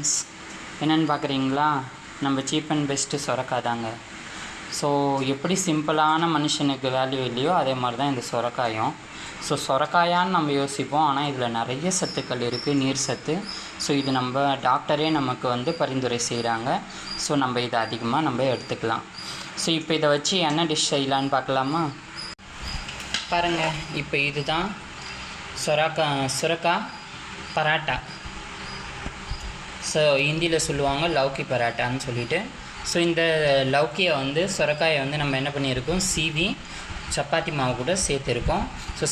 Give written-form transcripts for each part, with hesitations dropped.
Friends, என்னென்னு பார்க்குறீங்களா? நம்ம சீப் அண்ட் பெஸ்ட்டு சொரக்காய் தாங்க. ஸோ எப்படி சிம்பிளான மனுஷனுக்கு வேல்யூ இல்லையோ அதே மாதிரி தான் இந்த சொரக்காயும். ஸோ சொரக்காயான்னு நம்ம யோசிப்போம், ஆனால் இதில் நிறைய சத்துக்கள் இருக்குது, நீர் சத்து. ஸோ இது நம்ம டாக்டரே நமக்கு பரிந்துரை செய்கிறாங்க. ஸோ நம்ம இதை அதிகமாக எடுத்துக்கலாம். ஸோ இப்போ இதை வச்சு என்ன டிஷ் செய்யலான்னு பார்க்கலாமா? பாருங்கள், இப்போ இதுதான் சுரக்காய் பராட்டா. ஸோ ஹிந்தியில் சொல்லுவாங்க லௌக்கி பராட்டான்னு சொல்லிட்டு. ஸோ இந்த லௌக்கியை சுரக்காயை நம்ம என்ன பண்ணியிருக்கோம், சீவி சப்பாத்தி மாவு கூட சேர்த்துருக்கோம். ஸோ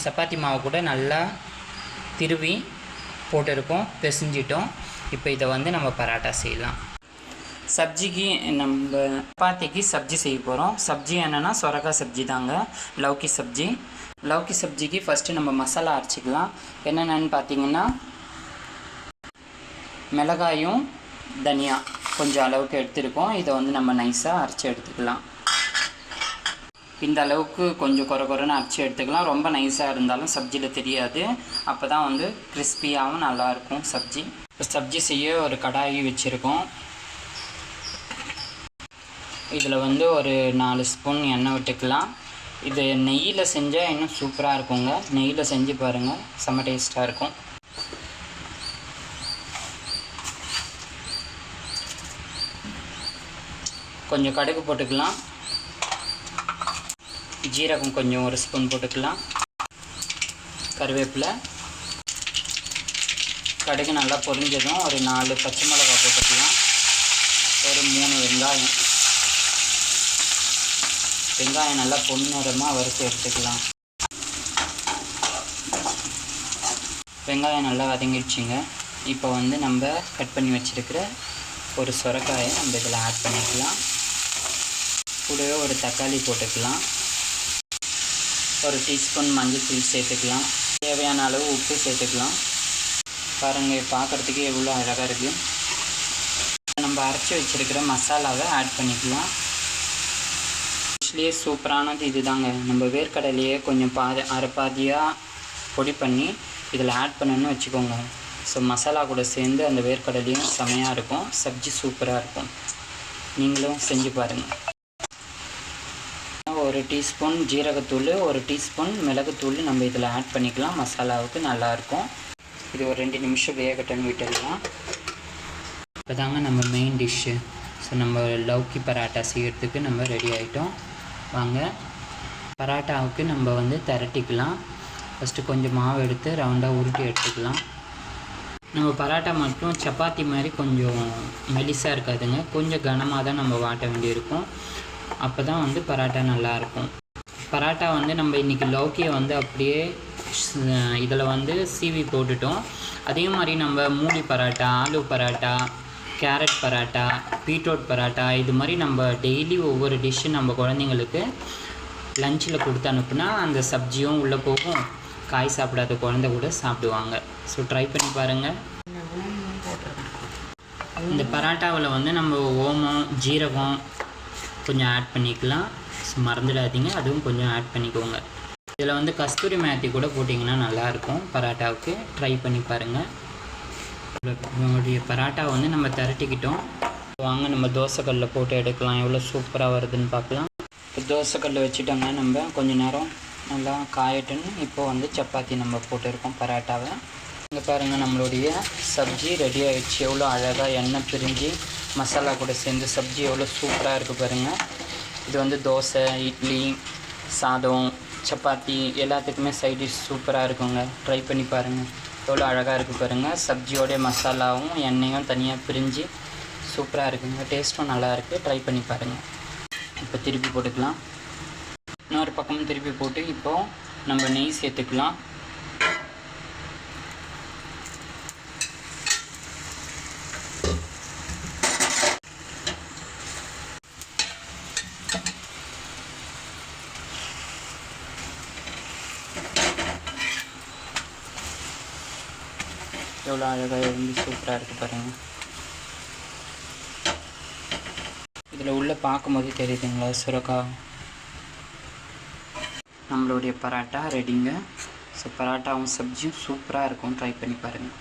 சப்பாத்தி மாவு கூட நல்லா திருவி போட்டிருக்கோம், பிசைஞ்சிட்டோம். இப்போ இதை நம்ம பராட்டா செய்யலாம். சப்ஜிக்கு நம்ம சப்பாத்திக்கு சப்ஜி செய்ய போகிறோம். சப்ஜி என்னென்னா சொரக்காய் சப்ஜி தாங்க, லௌக்கி சப்ஜி. லௌக்கி சப்ஜிக்கு ஃபஸ்ட்டு நம்ம மசாலா அரைச்சிக்கலாம். என்னென்னு பார்த்தீங்கன்னா, மிளகாயும் தனியா கொஞ்சம் அளவுக்கு எடுத்துருக்கோம். இதை நம்ம நைஸாக அரைச்சி எடுத்துக்கலாம். இந்த அளவுக்கு கொஞ்சம் குறைன்னு அரைச்சி எடுத்துக்கலாம். ரொம்ப நைஸாக இருந்தாலும் சப்ஜியில் தெரியாது. அப்போ தான் கிறிஸ்பியாகவும் நல்லாயிருக்கும் சப்ஜி. சப்ஜி செய்ய ஒரு கடாயி வச்சுருக்கோம். இதில் ஒரு 4 ஸ்பூன் எண்ணெய் விட்டுக்கலாம். இது நெய்யில் செஞ்சால் இன்னும் சூப்பராக இருக்குங்க. நெய்யில் செஞ்சு பாருங்கள், செம்ம டேஸ்ட்டாக இருக்கும். கொஞ்சம் கடுகு போட்டுக்கலாம். ஜீரகம் கொஞ்சம் 1 ஸ்பூன் போட்டுக்கலாம். கருவேப்பிலை, கடுகு நல்லா பொரிஞ்சதும் ஒரு 4 பச்சை மிளகாய் போட்டுக்கலாம். ஒரு 3 வெங்காயம் நல்லா பொன்னிறமாக வறுத்து எடுத்துக்கலாம். வெங்காயம் நல்லா வதங்கிடுச்சிங்க. இப்போ நம்ம கட் பண்ணி வச்சுருக்கிற ஒரு சொரக்காயை நம்ம இதில் ஆட் பண்ணிக்கலாம். கூடவே ஒரு தக்காளி போட்டுக்கலாம். ஒரு டீஸ்பூன் மஞ்சள் சேர்த்துக்கலாம். தேவையான அளவு உப்பு சேர்த்துக்கலாம். பாருங்கள், பார்க்குறதுக்கு எவ்வளோ அழகாக இருக்குது. நம்ம அரைச்சி வச்சுருக்கிற மசாலாவை ஆட் பண்ணிக்கலாம். டிஷ்லேயே சூப்பரானது இது தாங்க. நம்ம வேர்க்கடலையே கொஞ்சம் அரைப்பாதியாக பொடி பண்ணி இதில் ஆட் பண்ணணும்னு வச்சுக்கோங்க. ஸோ மசாலா கூட சேர்ந்து அந்த வேர்க்கடலையும் செமையாக இருக்கும். சப்ஜி சூப்பராக இருக்கும். நீங்களும் செஞ்சு பாருங்கள். 1 டீஸ்பூன் ஜீரகத்தூள், 1 டீஸ்பூன் மிளகுத்தூள் நம்ம இதில் ஆட் பண்ணிக்கலாம். மசாலாவுக்கு நல்லாயிருக்கும். இது ஒரு 2 நிமிஷம் வேகட்டுன்னு விட்டுடலாம். இப்போ தாங்க நம்ம மெயின் டிஷ்ஷு. ஸோ நம்ம லௌக்கி பராட்டா செய்கிறதுக்கு நம்ம ரெடி ஆகிட்டோம். வாங்க, பராட்டாவுக்கு நம்ம திரட்டிக்கலாம். ஃபஸ்ட்டு கொஞ்சம் மாவு எடுத்து ரவுண்டாக உருட்டி எடுத்துக்கலாம். நம்ம பராட்டா மட்டும் சப்பாத்தி மாதிரி கொஞ்சம் மெலிசாக இருக்காதுங்க, கொஞ்சம் கனமாக தான் நம்ம வாட்ட வேண்டியிருக்கும். அப்போ தான் பராட்டா நல்லாயிருக்கும். பராட்டா நம்ம இன்றைக்கி லௌக்கியை அப்படியே இதில் சீவி போட்டுட்டோம். அதே மாதிரி நம்ம மூடி பராட்டா, ஆலு பராட்டா, கேரட் பராட்டா, பீட்ரூட் பராட்டா, இது மாதிரி நம்ம டெய்லி ஒவ்வொரு டிஷ்ஷு நம்ம குழந்தைங்களுக்கு லஞ்சில் கொடுத்து அனுப்புனா அந்த சப்ஜியும் உள்ளே போகும். காய் சாப்பிடாத குழந்தை கூட சாப்பிடுவாங்க. ஸோ ட்ரை பண்ணி பாருங்கள். இந்த பராட்டாவில் நம்ம ஓமம், ஜீரகம் கொஞ்சம் ஆட் பண்ணிக்கலாம். ஸோ மறந்துடாதீங்க, அதுவும் கொஞ்சம் ஆட் பண்ணிக்கோங்க. இதில் கஸ்தூரி மேத்தி கூட போட்டிங்கன்னா நல்லாயிருக்கும். பராட்டாவுக்கு ட்ரை பண்ணி பாருங்கள். நம்மளுடைய பராட்டா நம்ம திரட்டிக்கிட்டோம். வாங்க, நம்ம தோசைக்கல்லில் போட்டு எடுக்கலாம். எவ்வளோ சூப்பராக வருதுன்னு பார்க்கலாம். இப்போ தோசைக்கல்லில் வச்சுட்டோங்க. நம்ம கொஞ்சம் நேரம் நல்லா காயட்டுன்னு இப்போ சப்பாத்தி நம்ம போட்டுருக்கோம் பராட்டாவை. இங்கே பாருங்கள், நம்மளுடைய சப்ஜி ரெடி ஆகிடுச்சு. எவ்வளோ அழகாக எண்ணெய் பிரிஞ்சு மசாலா கூட சேர்ந்து சப்ஜி எவ்வளோ சூப்பராக இருக்குது பாருங்கள். இது தோசை, இட்லி, சாதம், சப்பாத்தி எல்லாத்துக்குமே சைட் டிஷ் சூப்பராக இருக்குங்க. ட்ரை பண்ணி பாருங்கள். எவ்வளோ அழகாக இருக்குது பாருங்கள். சப்ஜியோடைய மசாலாவும் எண்ணெயும் தனியாக பிரிஞ்சு சூப்பராக இருக்குங்க. டேஸ்ட்டும் நல்லா இருக்குது. ட்ரை பண்ணி பாருங்கள். இப்போ திருப்பி போட்டுக்கலாம். இன்னொரு பக்கமும் திருப்பி போட்டு இப்போது நம்ம நெய் சேர்த்துக்கலாம். எவ்வளோ அழகாக சூப்பராக இருக்குது பாருங்கள். இதில் உள்ளே பார்க்கும்போது தெரியுதுங்களா சுரக்காய். நம்மளுடைய பராட்டா ரெடிங்க. ஸோ பராட்டாவும் சப்ஜியும் சூப்பராக இருக்கும். ட்ரை பண்ணி பாருங்கள்.